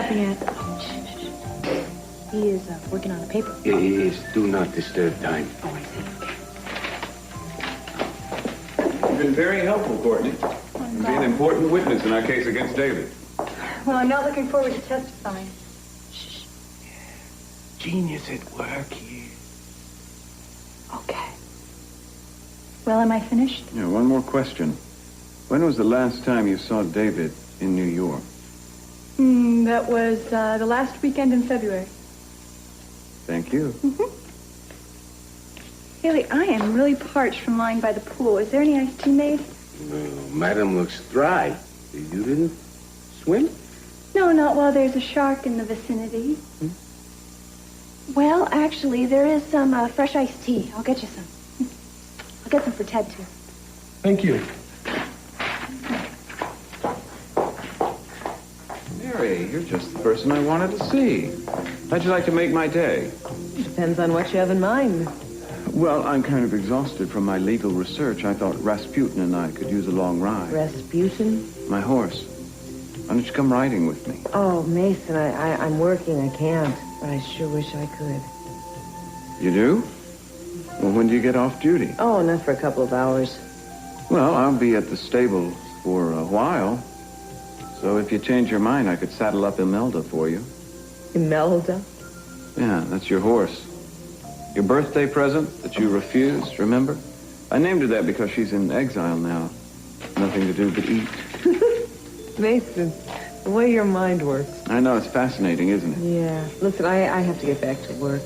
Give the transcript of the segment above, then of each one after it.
laughing at? He is working on the paper. It is do not disturb time. Oh, I see. Okay. You've been very helpful, Courtney. You'll be an important witness in our case against David. Well, I'm not looking forward to testifying. Shh. Genius at work here. Okay. Well, am I finished? Yeah, one more question. When was the last time you saw David in New York? That was the last weekend in February. Thank you. Haley, I am really parched from lying by the pool. Is there any iced tea made? No, madam looks dry. You didn't swim? No, not while there's a shark in the vicinity. Well, actually, there is some fresh iced tea. I'll get you some. I'll get some for Ted, too. Thank you. Mary, you're just the person I wanted to see. How'd you like to make my day? Depends on what you have in mind. Well, I'm kind of exhausted from my legal research. I thought Rasputin and I could use a long ride. Rasputin? My horse. Why don't you come riding with me? Oh, Mason, I'm working. I can't. But I sure wish I could. You do? Well, when do you get off duty? Oh, not for a couple of hours. Well, I'll be at the stable for a while. So if you change your mind, I could saddle up Imelda for you. Imelda? Yeah, that's your horse. Your birthday present that you refused, remember? I named her that because she's in exile now. Nothing to do but eat. Mason, the way your mind works. I know, it's fascinating, isn't it? Yeah. Listen, I have to get back to work.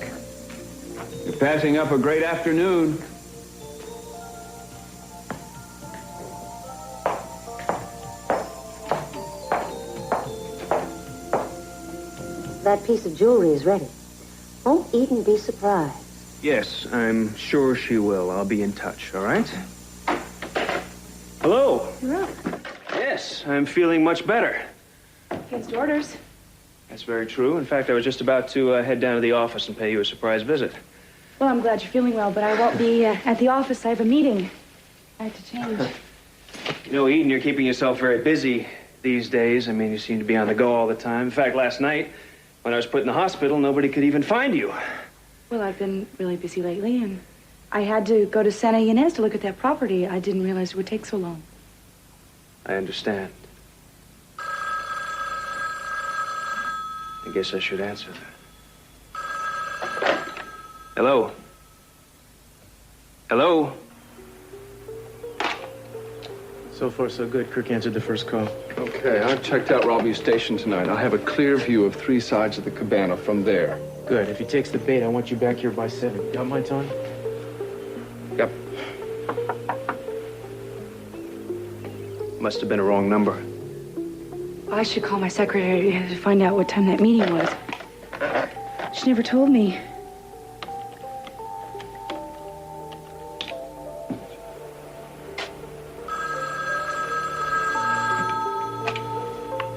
You're passing up a great afternoon. That piece of jewelry is ready. Won't Eden be surprised? Yes, I'm sure she will. I'll be in touch, all right? Hello. You're up. Yes, I'm feeling much better. Against orders. That's very true. In fact, I was just about to head down to the office and pay you a surprise visit. Well, I'm glad you're feeling well, but I won't be at the office. I have a meeting. I have to change. You know, Eden, you're keeping yourself very busy these days. I mean, you seem to be on the go all the time. In fact, last night, when I was put in the hospital, nobody could even find you. Well, I've been really busy lately, and I had to go to Santa Ynez to look at that property. I didn't realize it would take so long. I understand. I guess I should answer that. Hello? Hello? So far, so good. Kirk answered the first call. Okay, I've checked out Robbie's station tonight. I'll have a clear view of 3 sides of the cabana from there. Good. If he takes the bait, I want you back here by 7. Got my time? Yep. Must have been a wrong number. I should call my secretary to find out what time that meeting was. She never told me.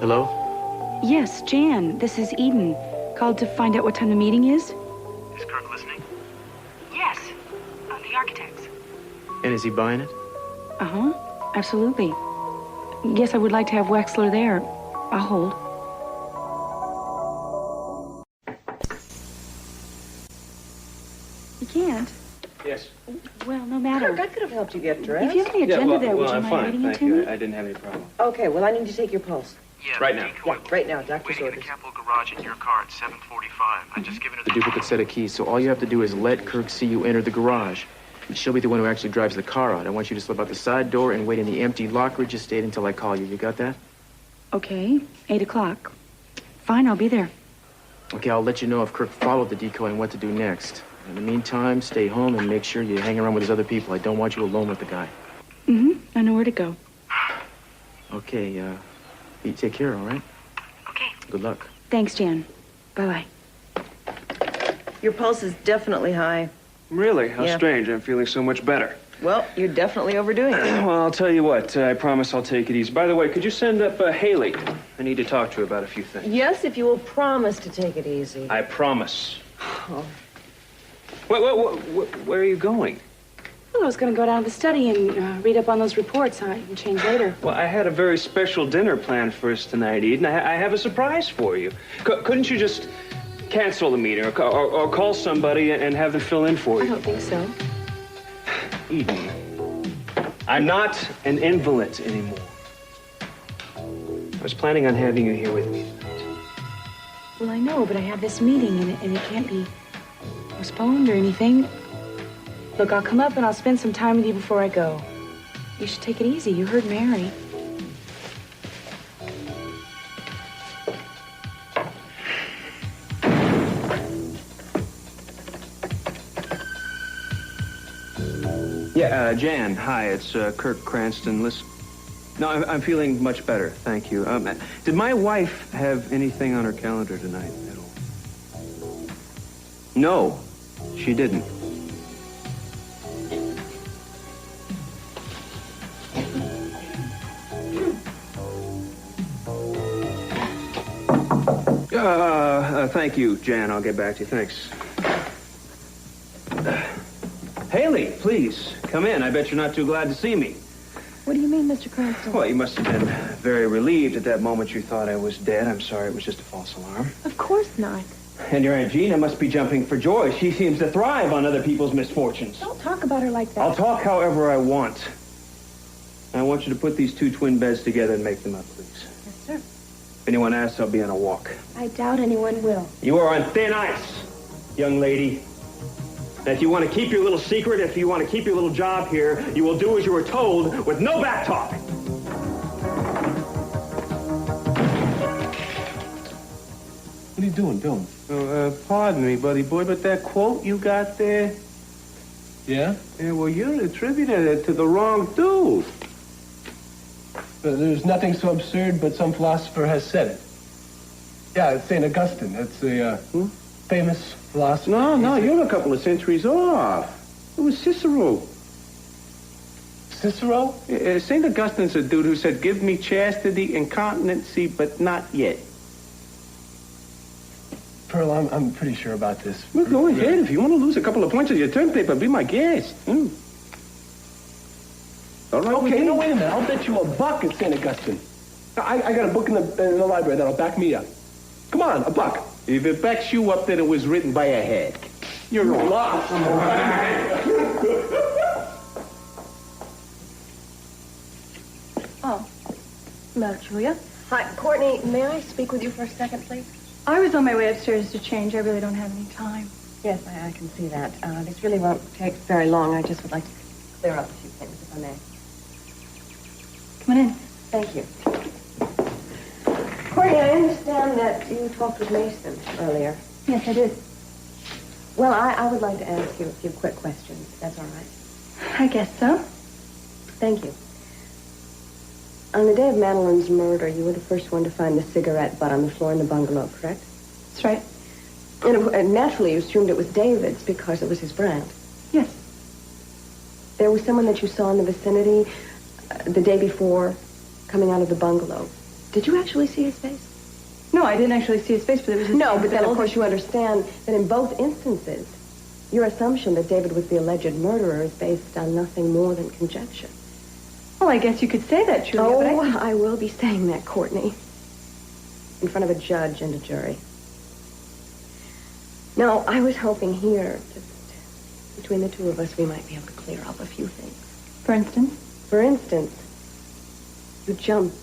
Hello? Yes, Jan. This is Eden. Called to find out what time the meeting is. Is Kirk listening? Yes. The architects. And is he buying it? Uh-huh. Absolutely. Yes, I would like to have Wexler there. I'll hold. You can't? Yes. Well, no matter. Kirk, I could have helped you get dressed. If you have any agenda there, would you I'm mind fine. reading it Thank to you. me? I didn't have any problem. Okay, well, I need to take your pulse. Yeah, Right now. Yeah, right now, doctor's Waiting in the orders. Capitol garage in your car at 7:45. I just given her The duplicate set of keys, so all you have to do is let Kirk see you enter the garage. And she'll be the one who actually drives the car out. I want you to slip out the side door and wait in the empty lockridge estate until I call you. You got that? Okay, 8 o'clock. Fine, I'll be there. Okay, I'll let you know if Kirk followed the decoy and what to do next. In the meantime, stay home and make sure you hang around with his other people. I don't want you alone with the guy. I know where to go. Okay, you take care, all right? Okay. Good luck. Thanks, Jan. Bye-bye. Your pulse is definitely high. Really? How Yeah. strange. I'm feeling so much better. Well, you're definitely overdoing it. Well, I'll tell you what. I promise I'll take it easy. By the way, could you send up Haley? I need to talk to her about a few things. Yes, if you will promise to take it easy. I promise. Oh. Wait, where are you going? I was going to go down to the study and read up on those reports. I can change later. Well, I had a very special dinner planned for us tonight, Eden. I have a surprise for you. Couldn't you just cancel the meeting or call somebody and have them fill in for you? I don't think so. Eden, I'm not an invalid anymore. I was planning on having you here with me tonight. Well, I know, but I have this meeting, and it can't be postponed or anything. Look, I'll come up and I'll spend some time with you before I go. You should take it easy. You heard Mary. Yeah, Jan, hi, it's Kirk Cranston. Listen. No, I'm feeling much better, thank you. Did my wife have anything on her calendar tonight at all? No, she didn't. Thank you, Jan. I'll get back to you. Thanks. Haley, please, come in. I bet you're not too glad to see me. What do you mean, Mr. Cranston? Well, you must have been very relieved at that moment you thought I was dead. I'm sorry, it was just a false alarm. Of course not. And your Aunt Gina must be jumping for joy. She seems to thrive on other people's misfortunes. Don't talk about her like that. I'll talk however I want. I want you to put these 2 twin beds together and make them up, please. Yes, sir. If anyone asks, I'll be on a walk. I doubt anyone will. You are on thin ice, young lady. And if you want to keep your little secret, if you want to keep your little job here, you will do as you were told with no back talk. What are you doing, Bill? Pardon me, buddy boy, but that quote you got there? Yeah? Yeah, well, you're attributing it to the wrong dude. But there's nothing so absurd, but some philosopher has said it. Yeah, it's St. Augustine. That's a famous philosopher. No, you're a couple of centuries off. It was Cicero. Cicero? St. Augustine's a dude who said, give me chastity and continency, but not yet. Pearl, I'm pretty sure about this. Well, go ahead. If you want to lose a couple of points on your term paper, be my guest. All right. Okay, no, wait a minute. I'll bet you $1 at St. Augustine. I got a book in the library that'll back me up. Come on, $1. If it backs you up, then it was written by a head. You're lost. Oh. Hello, Julia. Hi, Courtney, may I speak with you for a second, please? I was on my way upstairs to change. I really don't have any time. Yes, I can see that. This really won't take very long. I just would like to clear up a few things, if I may. Come on in. Thank you. Courtney, I understand that you talked with Mason earlier. Yes, I did. Well, I would like to ask you a few quick questions, if that's all right. I guess so. Thank you. On the day of Madeline's murder, you were the first one to find the cigarette butt on the floor in the bungalow, correct? That's right. And naturally, you assumed it was David's because it was his brand. Yes. There was someone that you saw in the vicinity the day before coming out of the bungalow. Did you actually see his face? No, I didn't actually see his face, but it was his No, but then, of course, you understand that in both instances, your assumption that David was the alleged murderer is based on nothing more than conjecture. Well, I guess you could say that, Julia, Oh, but I will be saying that, Courtney. In front of a judge and a jury. No, I was hoping here, just between the two of us, we might be able to clear up a few things. For instance? For instance, you jumped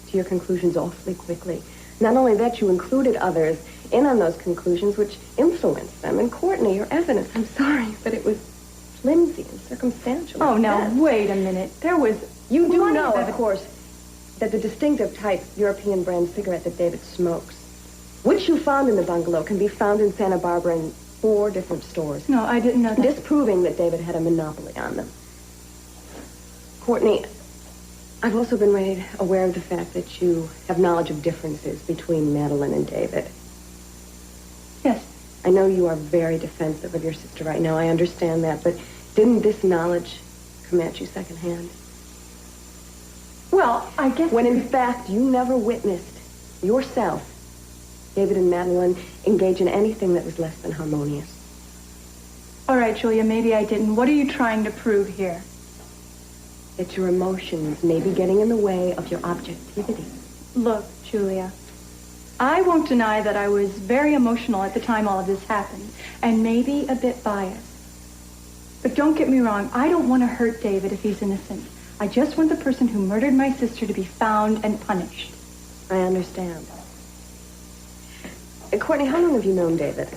to your conclusions awfully quickly. Not only that, you included others in on those conclusions, which influenced them. And Courtney, your evidence, I'm sorry, but it was flimsy and circumstantial. Oh, now, wait a minute. There was... You do know, of course, that the distinctive type European brand cigarette that David smokes, which you found in the bungalow, can be found in Santa Barbara in 4 different stores. No, I didn't know that. Disproving that David had a monopoly on them. Courtney, I've also been made aware of the fact that you have knowledge of differences between Madeline and David. Yes. I know you are very defensive of your sister right now. I understand that, but didn't this knowledge come at you secondhand? Well, I guess... When in fact you never witnessed yourself David and Madeline engage in anything that was less than harmonious. All right, Julia, maybe I didn't. What are you trying to prove here? That your emotions may be getting in the way of your objectivity. Look, Julia, I won't deny that I was very emotional at the time all of this happened, and maybe a bit biased. But don't get me wrong, I don't want to hurt David if he's innocent. I just want the person who murdered my sister to be found and punished. I understand. Courtney, how long have you known David?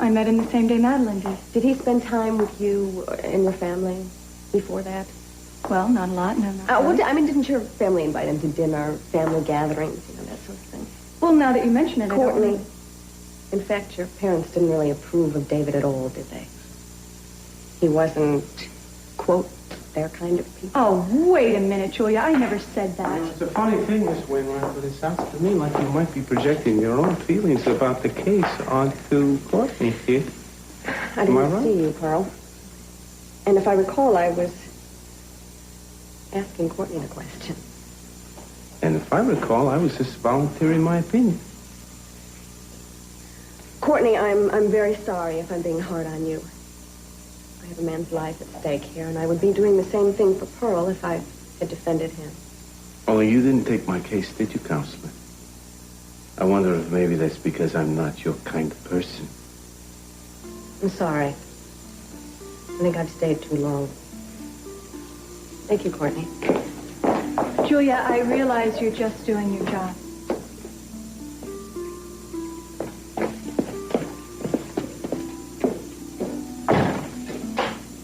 I met him the same day Madeline did. Did he spend time with you and your family before that? Well, not a lot, no, not really. I mean, didn't your family invite him to dinner, family gatherings, you know, that sort of thing? Well, now that you mention it, Courtney, I don't know. In fact, your parents didn't really approve of David at all, did they? He wasn't, quote, their kind of people. Oh, wait a minute, Julia. I never said that. It's a funny thing, Miss Wainwright, but it sounds to me like you might be projecting your own feelings about the case onto Courtney here. I didn't see you, Pearl. And if I recall, I was asking Courtney the question. And if I recall, I was just volunteering my opinion. Courtney, I'm very sorry if I'm being hard on you. I have a man's life at stake here, and I would be doing the same thing for Pearl if I had defended him. Only you didn't take my case, did you, Counselor? I wonder if maybe that's because I'm not your kind of person. I'm sorry. I think I've stayed too long. Thank you, Courtney. Julia, I realize you're just doing your job.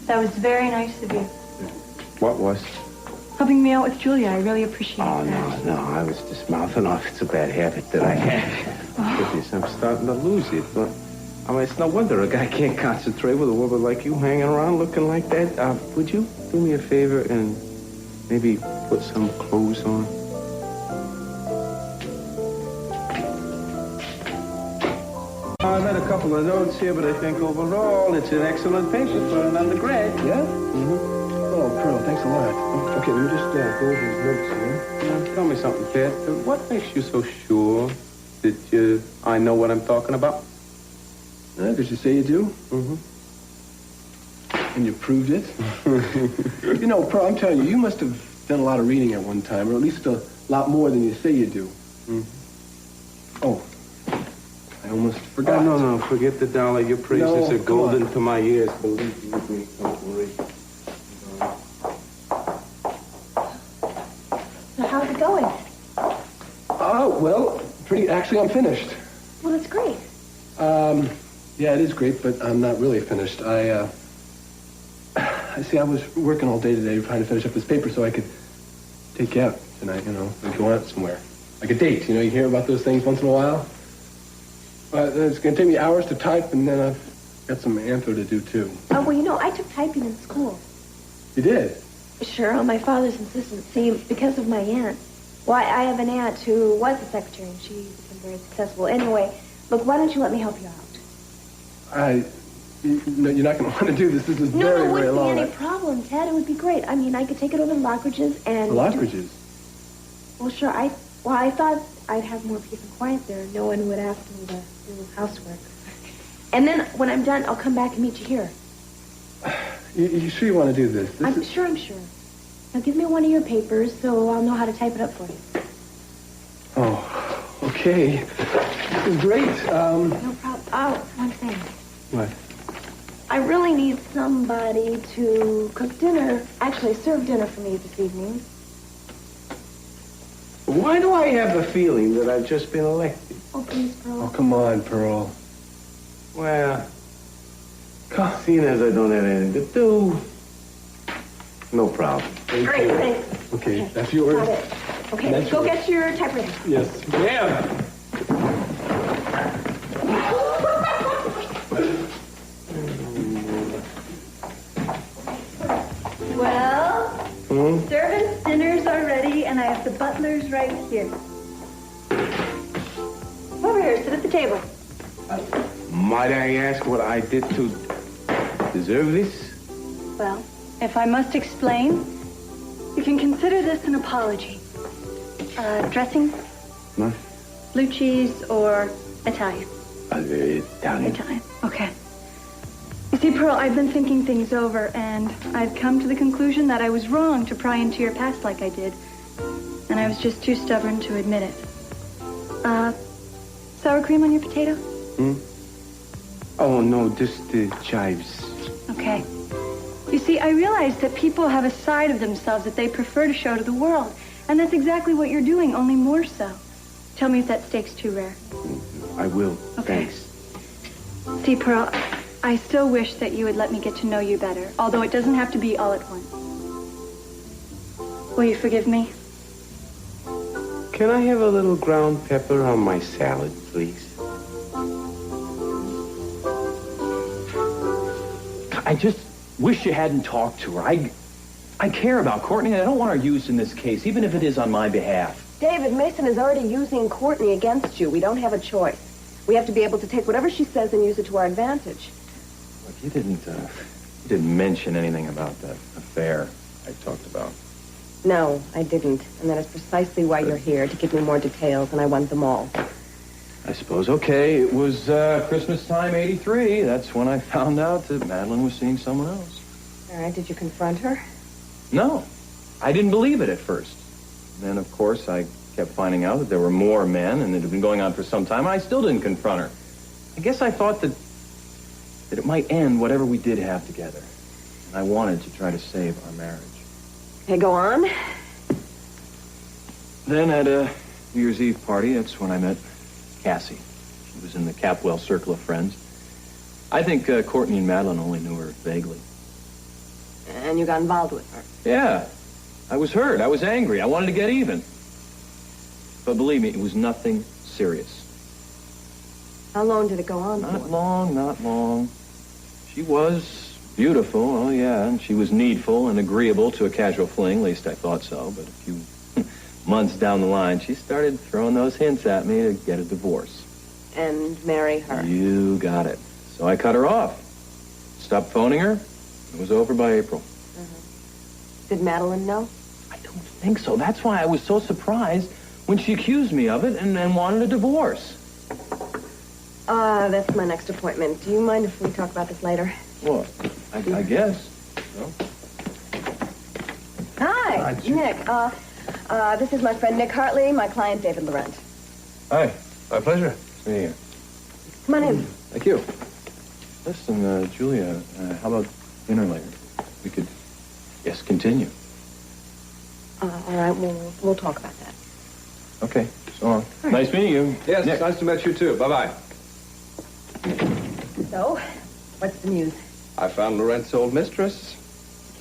That was very nice of you. What was? Helping me out with Julia. I really appreciate that. Oh, no, I was just mouthing off. It's a bad habit that I have. Goodness, I'm starting to lose it. But, I mean, it's no wonder a guy can't concentrate with a woman like you hanging around looking like that. Would you do me a favor and maybe put some clothes on? I read a couple of notes here, but I think overall it's an excellent paper for an undergrad. Yeah? Mm-hmm. Oh, Pearl, thanks a lot. Okay, let me just go over his notes here. Tell me something, Ted. What makes you so sure that I know what I'm talking about? Did you say you do? Mm-hmm. And you proved it? You know, Pearl, I'm telling you, you must have done a lot of reading at one time, or at least a lot more than you say you do. Mm-hmm. Oh. I almost forgot. No, forget the dollar. Your praises are golden to my ears. Believe me, don't worry. So how's it going? Oh, well, actually, I'm finished. Well, that's great. Yeah, it is great, but I'm not really finished. I see, I was working all day today trying to finish up this paper so I could take you out tonight, you know, and go out somewhere. Like a date, you know, you hear about those things once in a while. It's going to take me hours to type, and then I've got some anthro to do, too. Oh, well, you know, I took typing in school. You did? Sure, on my father's insistence. See, because of my aunt. Why, I have an aunt who was a secretary, and she became very successful. Anyway, look, why don't you let me help you out? No, you're not going to want to do this. This is very, very long. No, it wouldn't be any problem, Ted. It would be great. I mean, I could take it over to Lockridge's and... Lockridge's? Well, sure, I thought I'd have more peace and quiet there. No one would ask me to do housework. And then, when I'm done, I'll come back and meet you here. You sure you want to do this? I'm sure. Now, give me one of your papers so I'll know how to type it up for you. Oh, okay. This is great. No problem. Oh, one thing. What? I really need somebody to cook dinner, actually serve dinner for me this evening. Why do I have the feeling that I've just been elected? Oh, please, Pearl. Oh, come on, Pearl. Well, seeing as I don't have anything to do, no problem. Great, thanks. Okay, that's yours. Got it. Okay, That's go yours. get your typewriter. Yes. Yeah. Well, servants' dinners are ready, and I have the butlers right here. Over here, sit at the table. Might I ask what I did to deserve this? Well, if I must explain, you can consider this an apology. Dressing? No. Blue cheese or Italian? Italian. Italian, okay. You See, Pearl, I've been thinking things over, and I've come to the conclusion that I was wrong to pry into your past like I did. And I was just too stubborn to admit it. Sour cream on your potato? Oh, no, just the chives. Okay. You see, I realize that people have a side of themselves that they prefer to show to the world. And that's exactly what you're doing, only more so. Tell me if that steak's too rare. I will. Okay. Thanks. See, Pearl, I still wish that you would let me get to know you better, although it doesn't have to be all at once. Will you forgive me? Can I have a little ground pepper on my salad, please? I just wish you hadn't talked to her. I care about Courtney, and I don't want her used in this case, even if it is on my behalf. David, Mason is already using Courtney against you. We don't have a choice. We have to be able to take whatever she says and use it to our advantage. Look, you didn't mention anything about that affair I talked about. No, I didn't. And that is precisely why you're here, to give me more details, and I want them all. I suppose, okay, it was Christmas time, '83. That's when I found out that Madeline was seeing someone else. All right, did you confront her? No, I didn't believe it at first. Then, of course, I kept finding out that there were more men, and it had been going on for some time, and I still didn't confront her. I guess I thought that it might end whatever we did have together. And I wanted to try to save our marriage. Okay, go on. Then at a New Year's Eve party, that's when I met Cassie. She was in the Capwell circle of friends. I think Courtney and Madeline only knew her vaguely. And you got involved with her? Yeah. I was hurt. I was angry. I wanted to get even. But believe me, it was nothing serious. How long did it go on for? Not long. She was beautiful, oh yeah, and she was needful and agreeable to a casual fling, at least I thought so. But a few months down the line, she started throwing those hints at me to get a divorce. And marry her? You got it. So I cut her off. Stopped phoning her. It was over by April. Did Madeline know? I don't think so. That's why I was so surprised when she accused me of it and wanted a divorce. That's my next appointment. Do you mind if we talk about this later? What? I guess. No? Hi, Nick. This is my friend Nick Hartley, my client David Laurent. Hi. My pleasure. Seeing you. Come on in. Thank you. Listen, Julia, how about dinner later? We could, yes, continue. All right, we'll talk about that. Okay, so long. Right. Nice meeting you. Yes, Nick. Nice to meet you too. Bye-bye. So, what's the news? I found Laurent's old mistress.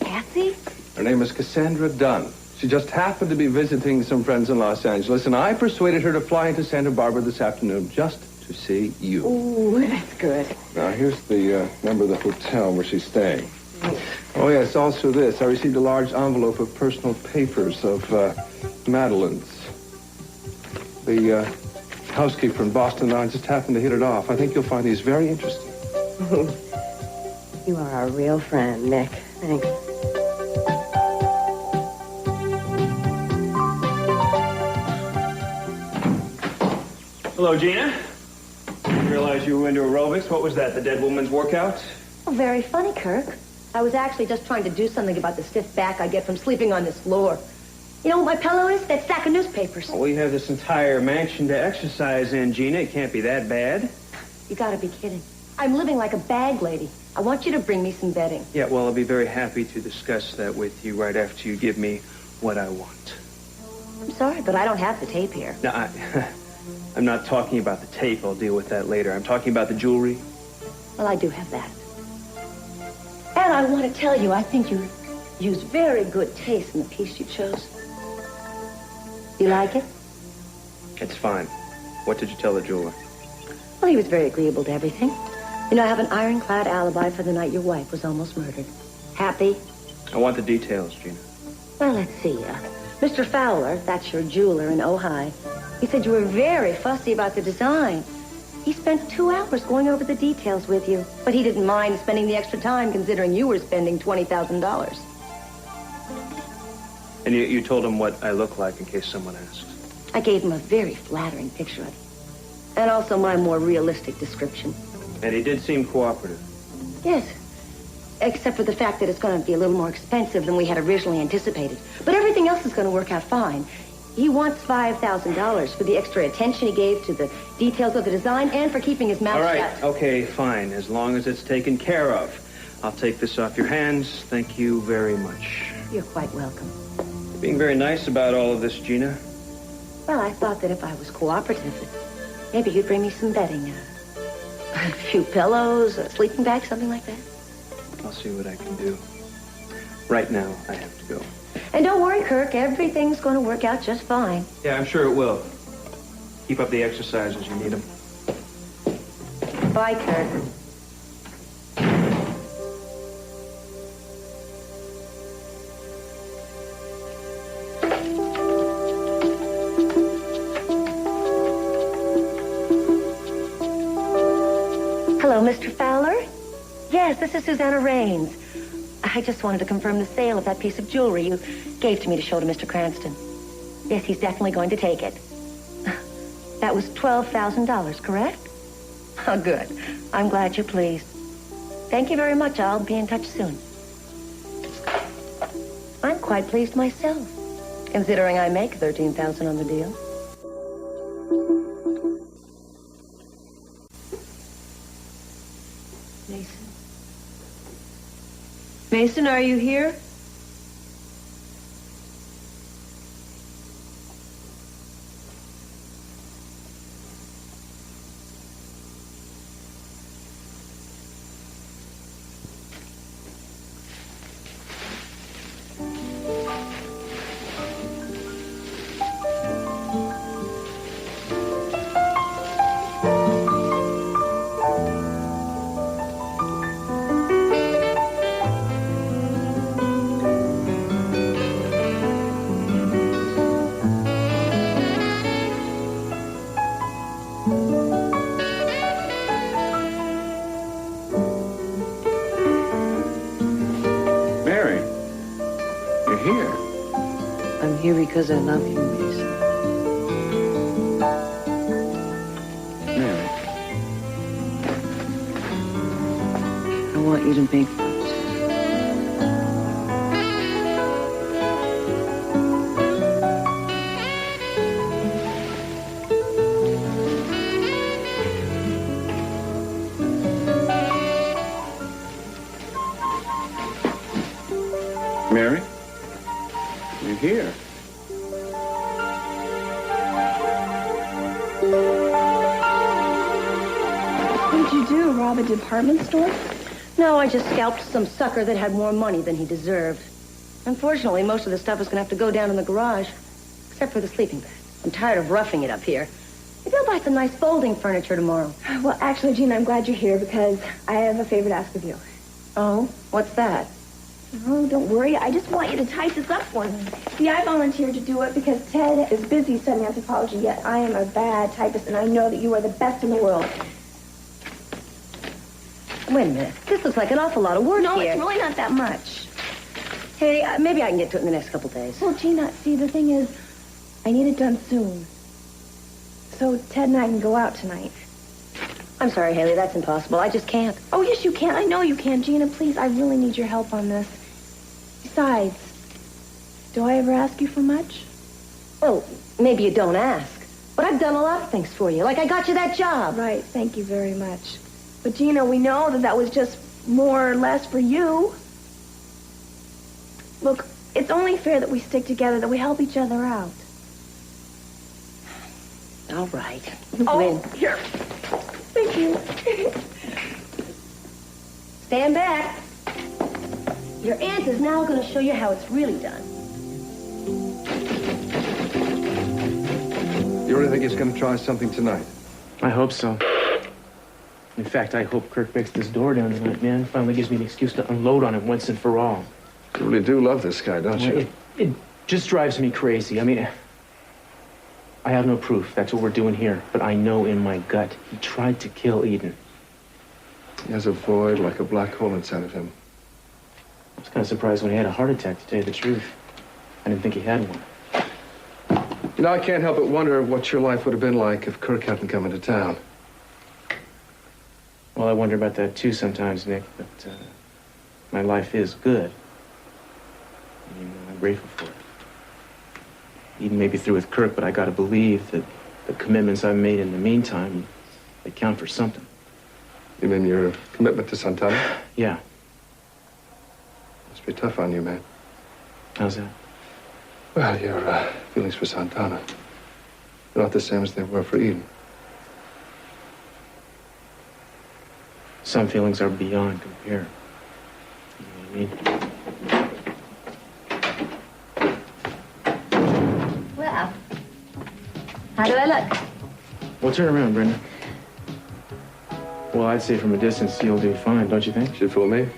Cassie? Her name is Cassandra Dunn. She just happened to be visiting some friends in Los Angeles, and I persuaded her to fly into Santa Barbara this afternoon just to see you. Ooh, that's good. Now, here's the number of the hotel where she's staying. Oh, yes, also this. I received a large envelope of personal papers of Madeline's. The housekeeper in Boston and I just happened to hit it off. I think you'll find these very interesting. You are a real friend, Nick. Thanks. Hello, Gina. Didn't realize you were into aerobics. What was that, the dead woman's workout? Oh, very funny, Kirk. I was actually just trying to do something about the stiff back I get from sleeping on this floor. You know what my pillow is? That stack of newspapers. Well, we have this entire mansion to exercise in, Gina. It can't be that bad. You gotta be kidding. I'm living like a bag lady. I want you to bring me some bedding. Yeah, well, I'll be very happy to discuss that with you right after you give me what I want. I'm sorry, but I don't have the tape here. No, I'm not talking about the tape. I'll deal with that later. I'm talking about the jewelry. Well, I do have that. And I want to tell you, I think you used very good taste in the piece you chose. You like it? It's fine. What did you tell the jeweler? Well, he was very agreeable to everything. You know, I have an ironclad alibi for the night your wife was almost murdered. Happy? I want the details, Gina. Well, let's see. Mr. Fowler, that's your jeweler in Ojai, he said you were very fussy about the design. He spent 2 hours going over the details with you, but he didn't mind spending the extra time considering you were spending $20,000. And you told him what I look like in case someone asks? I gave him a very flattering picture of you, and also my more realistic description. And he did seem cooperative. Yes, Except for the fact that it's going to be a little more expensive than we had originally anticipated. But everything else is going to work out fine. He wants $5,000 for the extra attention he gave to the details of the design and for keeping his mouth shut. All right, okay, fine. As long as it's taken care of. I'll take this off your hands. Thank you very much. You're quite welcome. You're being very nice about all of this, Gina. Well, I thought that if I was cooperative, maybe you'd bring me some bedding. A few pillows, a sleeping bag, something like that. I'll see what I can do. Right now, I have to go. And don't worry, Kirk. Everything's going to work out just fine. Yeah, I'm sure it will. Keep up the exercises. You need them. Bye, Kirk. Hello, Mr. Fowler? Yes, this is Susanna Raines. I just wanted to confirm the sale of that piece of jewelry you gave to me to show to Mr. Cranston. Yes, he's definitely going to take it. That was $12,000, correct? Oh, good. I'm glad you're pleased. Thank you very much. I'll be in touch soon. I'm quite pleased myself, considering I make $13,000 on the deal. Mason, are you here? Because I love you, Mason. Mary. I want you to make Mary? You're here. What did you do, rob a department store? No, I just scalped some sucker that had more money than he deserved. Unfortunately, most of the stuff is going to have to go down in the garage, except for the sleeping bag. I'm tired of roughing it up here. Maybe I'll buy some nice folding furniture tomorrow. Well, actually, Gina, I'm glad you're here because I have a favor to ask of you. Oh? What's that? Oh, don't worry. I just want you to type this up for me. See, I volunteered to do it because Ted is busy studying anthropology, yet I am a bad typist, and I know that you are the best in the world. Wait a minute. This looks like an awful lot of work No, here. it's really not that much. Hey, maybe I can get to it in the next couple days. Well, Gina, see, the thing is, I need it done soon. So Ted and I can go out tonight. I'm sorry, Haley, that's impossible. I just can't. Oh, yes, you can. I know you can. Gina, please, I really need your help on this. Besides, do I ever ask you for much? Well, maybe you don't ask. But I've done a lot of things for you. Like I got you that job. Right, thank you very much. But, Gina, we know that that was just more or less for you. Look, it's only fair that we stick together, that we help each other out. All right. Oh, here. Thank you. Stand back. Your aunt is now going to show you how it's really done. You really think he's going to try something tonight? I hope so. In fact, I hope Kirk breaks this door down tonight, man. Finally gives me an excuse to unload on him once and for all. You really do love this guy, don't you? It just drives me crazy. I mean, I have no proof. That's what we're doing here. But I know in my gut he tried to kill Iden. He has a void like a black hole inside of him. I was kind of surprised when he had a heart attack, to tell you the truth. I didn't think he had one. You know, I can't help but wonder what your life would have been like if Kirk hadn't come into town. Well, I wonder about that too sometimes, Nick, but my life is good. And I'm grateful for it. Eden may be through with Kirk, but I gotta believe that the commitments I've made in the meantime, they count for something. You mean your commitment to Santana? Yeah. Must be tough on you, man. How's that? Well, your feelings for Santana, they're not the same as they were for Eden. Some feelings are beyond compare. You know what I mean? Well, how do I look? Well, turn around, Brenda. Well, I'd say from a distance, you'll do fine, don't you think? Should fool me.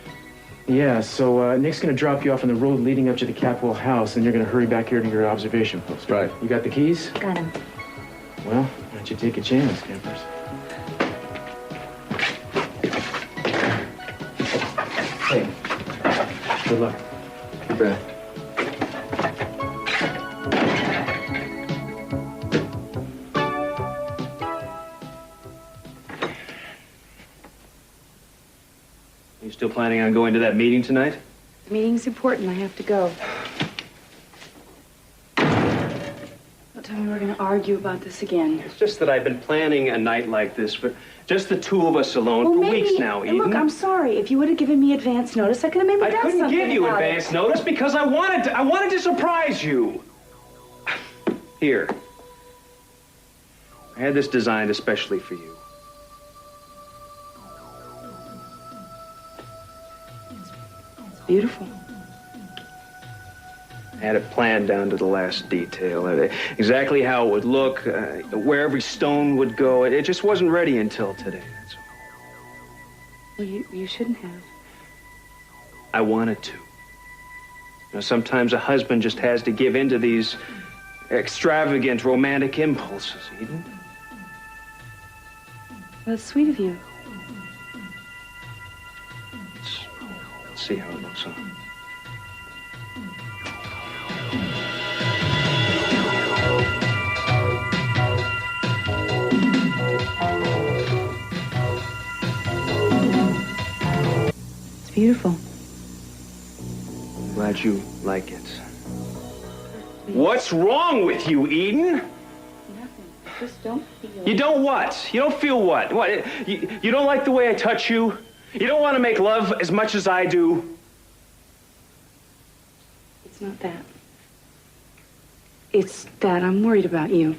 Yeah, so Nick's gonna drop you off on the road leading up to the Capwell house, and you're gonna hurry back here to your observation post. Right. You got the keys? Got him. Well, why don't you take a chance, campers? Hey, good luck. You bet. You still planning on going to that meeting tonight? The meeting's important. I have to go. Don't tell me we're going to argue about this again. It's just that I've been planning a night like this for just the two of us alone for weeks now, Eden. Look, I'm sorry. If you would have given me advance notice, I could have maybe done something I couldn't give you about advance it. notice because I wanted to surprise you. Here. I had this designed especially for you. Beautiful. I had it planned down to the last detail. Exactly how it would look, where every stone would go. It just wasn't ready until today, that's all. Well, you shouldn't have. I wanted to. You know, sometimes a husband just has to give in to these extravagant romantic impulses, Eden. That's sweet of you. Let's see how it looks on. It's beautiful. Glad you like it. What's wrong with you, Eden? Nothing. Just don't feel. You don't what? You don't feel what? What? You don't like the way I touch you? You don't want to make love as much as I do? It's not that. It's that I'm worried about you.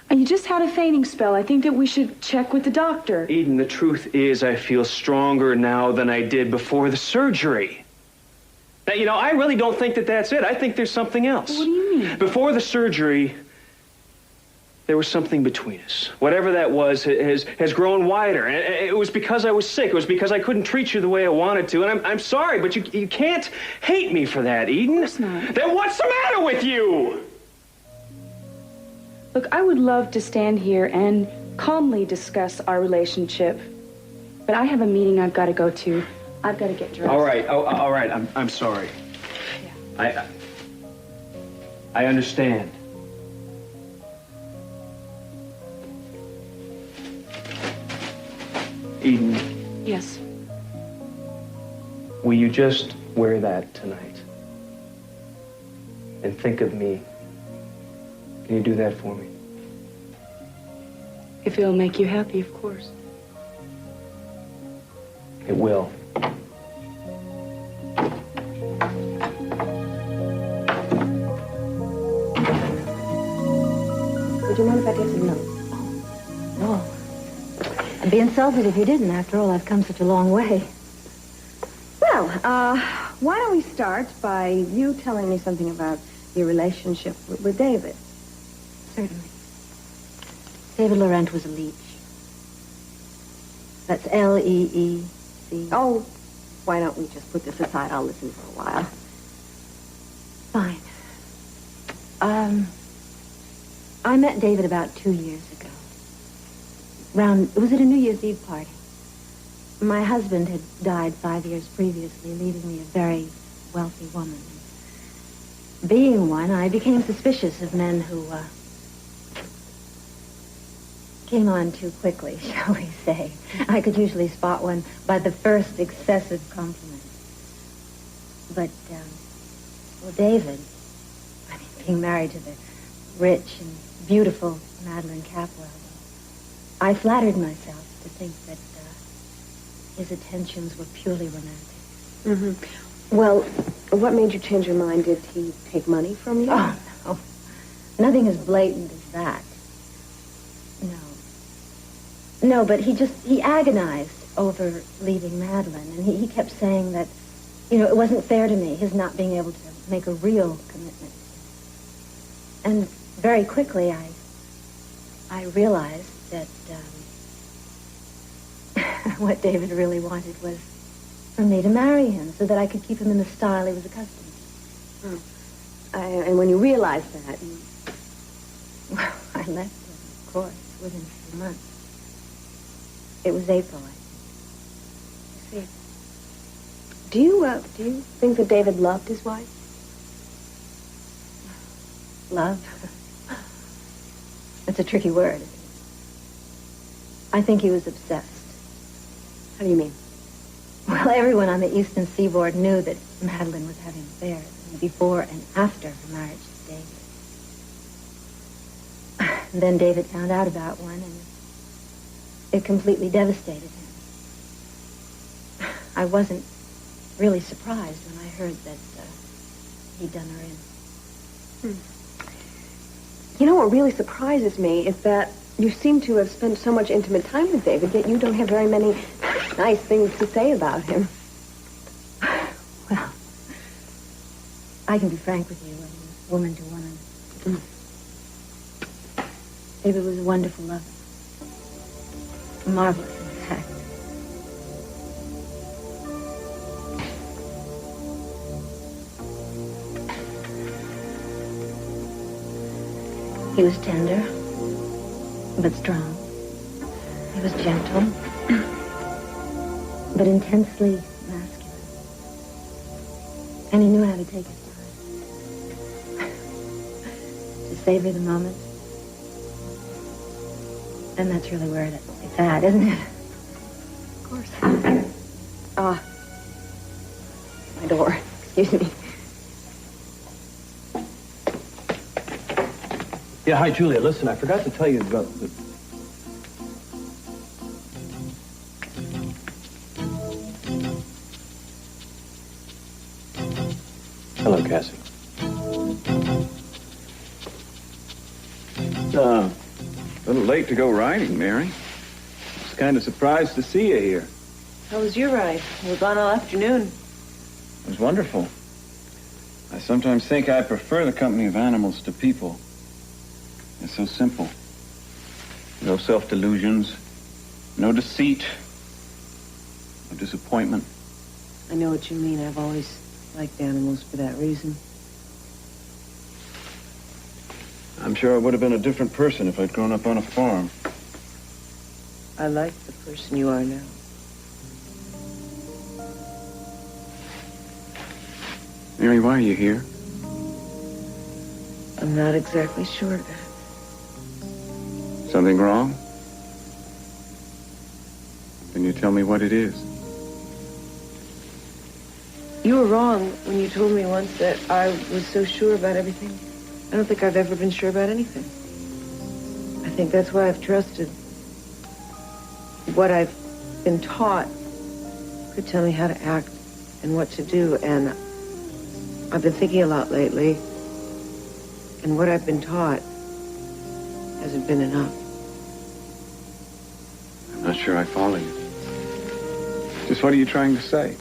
And you just had a fainting spell. I think that we should check with the doctor. Eden, the truth is I feel stronger now than I did before the surgery. Now, you know, I really don't think that that's it. I think there's something else. What do you mean? Before the surgery, there was something between us. Whatever that was has grown wider. And it was because I was sick. It was because I couldn't treat you the way I wanted to. And I'm sorry, but you can't hate me for that, Eden. Of course not. Then what's the matter with you? Look, I would love to stand here and calmly discuss our relationship. But I have a meeting I've got to go to. I've got to get dressed. All right. Oh, all right. I'm sorry. Yeah. I understand. Eden. Yes. Will you just wear that tonight? And think of me. Can you do that for me? If it'll make you happy, of course. It will. Would you mind if I take some notes? No. I'd be insulted if you didn't. After all, I've come such a long way. Well, why don't we start by you telling me something about your relationship with David? Certainly. David Laurent was a leech. That's L-E-E-C. Oh, why don't we just put this aside? I'll listen for a while. Fine. I met David about 2 years ago. It was at a New Year's Eve party. My husband had died 5 years previously, leaving me a very wealthy woman. Being one, I became suspicious of men who, came on too quickly, shall we say. I could usually spot one by the first excessive compliment. But, well, David, I mean, being married to the rich and beautiful Madeline Capwell, I flattered myself to think that his attentions were purely romantic. Mm-hmm. Well, what made you change your mind? Did he take money from you? Oh, no. Nothing as blatant as that. No, but he agonized over leaving Madeline, and he kept saying that, you know, it wasn't fair to me, his not being able to make a real commitment. And very quickly, I realized that what David really wanted was for me to marry him so that I could keep him in the style he was accustomed to. And when you realized that, Well, I left him, of course, within 3 months. It was April, I think. Do you think that David loved his wife? Love? That's a tricky word. I think he was obsessed. How do you mean? Well, everyone on the Eastern Seaboard knew that Madeline was having affairs before and after her marriage to David. And then David found out about one, and it completely devastated him. I wasn't really surprised when I heard that he'd done her in. You know what really surprises me is that you seem to have spent so much intimate time with David, yet you don't have very many nice things to say about him. Well, I can be frank with you, woman to woman. David was a wonderful lover. Marvelous, in fact. He was tender, but strong. He was gentle, but intensely masculine. And he knew how to take his time. To savor the moment. And that's really where it's at, isn't it? Of course. My door. Excuse me. Yeah, hi, Julia. Listen, I forgot to tell you about the... Hello, Cassie. A little late to go riding, Mary. I was kind of surprised to see you here. How was your ride? You were gone all afternoon. It was wonderful. I sometimes think I prefer the company of animals to people. It's so simple. No self-delusions, no deceit, no disappointment. I know what you mean. I've always liked animals for that reason. I'm sure I would have been a different person if I'd grown up on a farm. I like the person you are now. Mary, why are you here? I'm not exactly sure. Something wrong? Can you tell me what it is? You were wrong when you told me once that I was so sure about everything. I don't think I've ever been sure about anything. I think that's why I've trusted what I've been taught could tell me how to act and what to do. And I've been thinking a lot lately, and what I've been taught hasn't been enough. I'm not sure I follow you. Just what are you trying to say?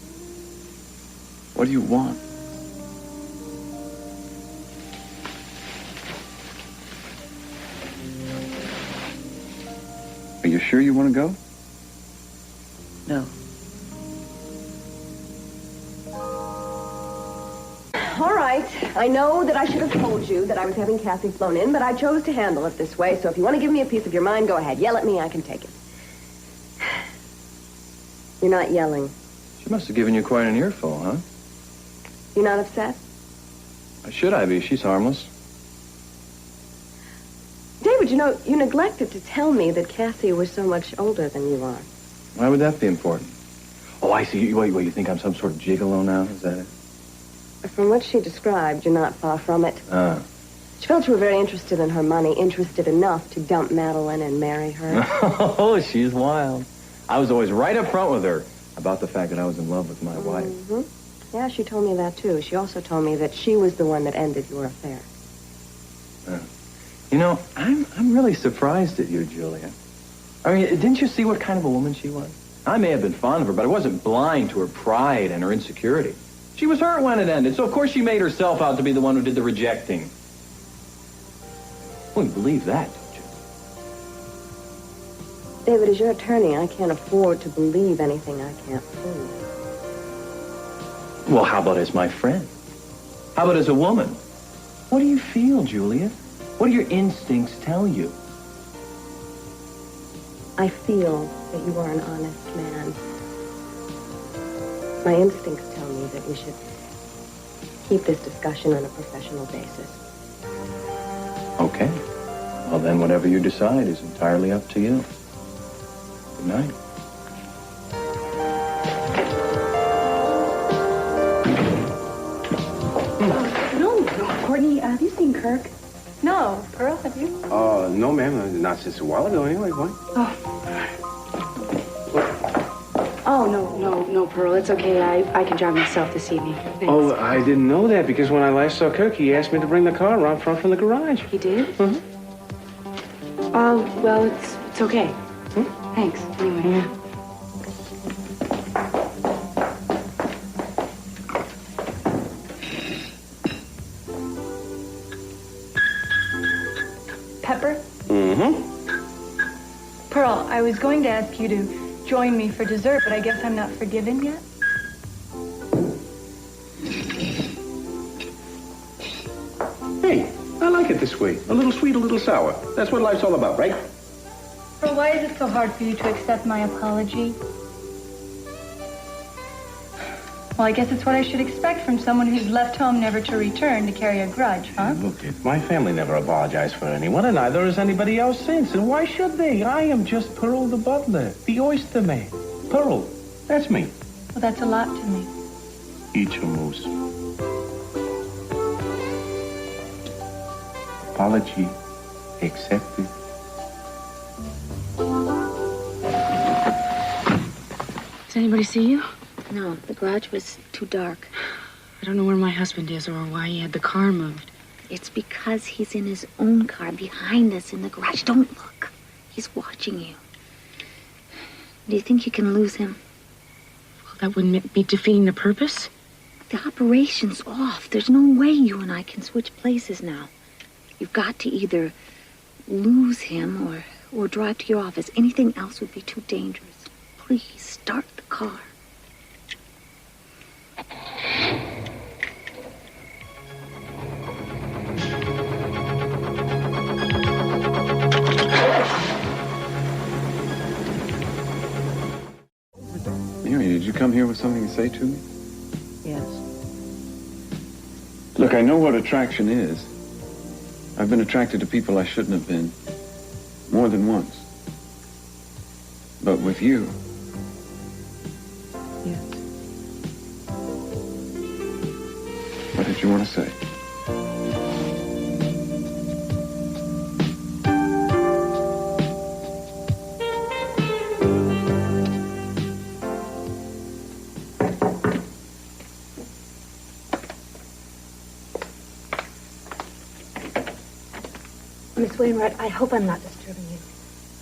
What do you want? Are you sure you want to go? No. All right. I know that I should have told you that I was having Kathy flown in, but I chose to handle it this way. So if you want to give me a piece of your mind, go ahead. Yell at me. I can take it. You're not yelling. She must have given you quite an earful, huh? You're not upset? Why should I be? She's harmless. David, you know, you neglected to tell me that Cassie was so much older than you are. Why would that be important? Oh, I see. What, you think I'm some sort of gigolo now? Is that it? From what she described, you're not far from it. She felt you were very interested in her money, interested enough to dump Madeline and marry her. Oh, she's wild. I was always right up front with her about the fact that I was in love with my wife. Yeah, she told me that, too. She also told me that she was the one that ended your affair. You know, I'm really surprised at you, Julia. I mean, didn't you see what kind of a woman she was? I may have been fond of her, but I wasn't blind to her pride and her insecurity. She was hurt when it ended, so of course she made herself out to be the one who did the rejecting. Well, you believe that, don't you? David, as your attorney, I can't afford to believe anything I can't prove. Well, how about as my friend? How about as a woman? What do you feel, Julia? What do your instincts tell you? I feel that you are an honest man. My instincts tell me that we should keep this discussion on a professional basis. Okay. Well, then whatever you decide is entirely up to you. Good night. No, Courtney, have you seen Kirk? No. Pearl, have you? No, ma'am. Not since a while ago, anyway. Why? Oh, no, Pearl. It's okay. I can drive myself this evening. Thanks. Oh, I didn't know that because when I last saw Kirk, he asked me to bring the car around front from the garage. He did? Mm-hmm. Well, it's okay. Thanks, anyway. Pepper? Mm-hmm. Pearl, I was going to ask you to join me for dessert, but I guess I'm not forgiven yet? Hey, I like it this way. A little sweet, a little sour. That's what life's all about, right? Pearl, why is it so hard for you to accept my apology? Well, I guess it's what I should expect from someone who's left home never to return to carry a grudge, huh? Look, my family never apologized for anyone, and neither has anybody else since. And why should they? I am just Pearl the butler, the oyster man. Pearl, that's me. Well, that's a lot to me. Eat your moose. Apology accepted. Does anybody see you? No, the garage was too dark. I don't know where my husband is or why he had the car moved. It's because he's in his own car behind us in the garage. Don't look. He's watching you. Do you think you can lose him? Well, that wouldn't be defeating the purpose. The operation's off. There's no way you and I can switch places now. You've got to either lose him or drive to your office. Anything else would be too dangerous. Please, start the car. Mary, did you come here with something to say to me? Yes. Look, I know what attraction is. I've been attracted to people I shouldn't have been. More than once. But with you... Yes. What did you want to say? Miss Wainwright, I hope I'm not disturbing you.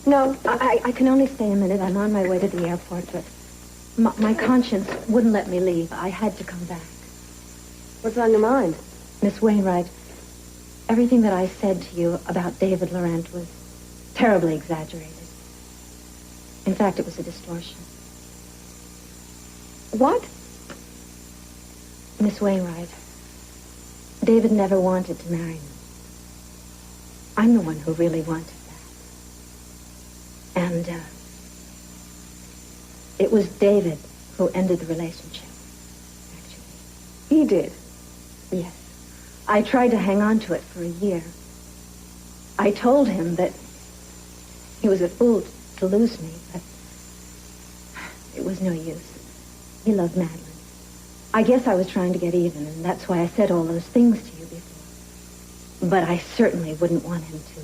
No, I can only stay a minute. I'm on my way to the airport, but my conscience wouldn't let me leave. I had to come back. What's on your mind? Miss Wainwright, everything that I said to you about David Laurent was terribly exaggerated. In fact, it was a distortion. What? Miss Wainwright, David never wanted to marry me. I'm the one who really wanted that. And, it was David who ended the relationship, actually. He did? Yes. I tried to hang on to it for a year. I told him that he was a fool to lose me, but it was no use. He loved Madeline. I guess I was trying to get even, and that's why I said all those things to you before. But I certainly wouldn't want him to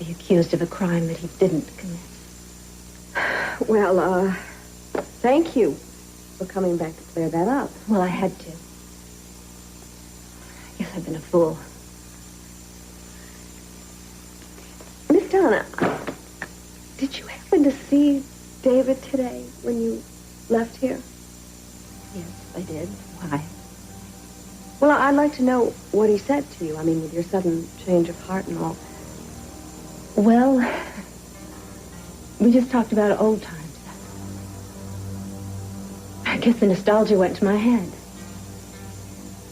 be accused of a crime that he didn't commit. Well, thank you for coming back to clear that up. Well, I had to. I guess I've been a fool. Miss Donna, did you happen to see David today when you left here? Yes, I did. Why? Well, I'd like to know what he said to you. I mean, with your sudden change of heart and all. Well, we just talked about old times. I guess the nostalgia went to my head.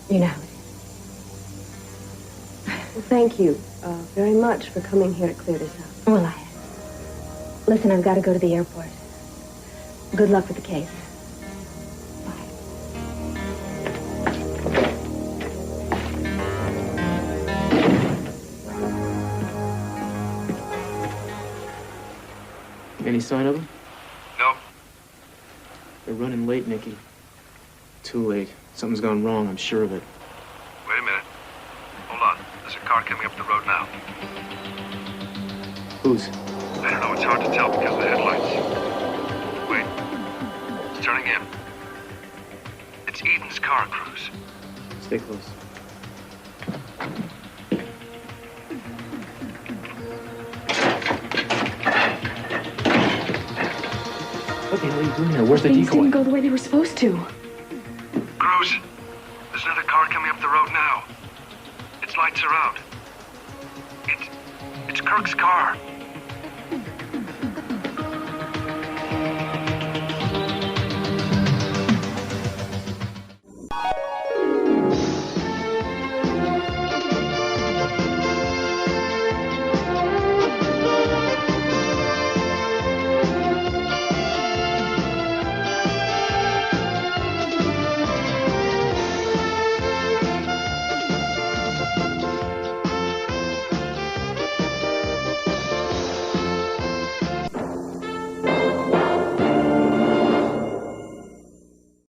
You know how it is. Well, thank you very much for coming here to clear this up. Well, listen, I've got to go to the airport. Good luck with the case. Any sign of them? No. They're running late, Nicky. Too late. Something's gone wrong, I'm sure of it. Wait a minute. Hold on. There's a car coming up the road now. Whose? I don't know. It's hard to tell because of the headlights. Wait. It's turning in. It's Eden's car, Cruz. Stay close. What the hell are you doing there? Where's the Things decoy? didn't go the way they were supposed to. Cruz, there's another car coming up the road now. Its lights are out. It's Kirk's car.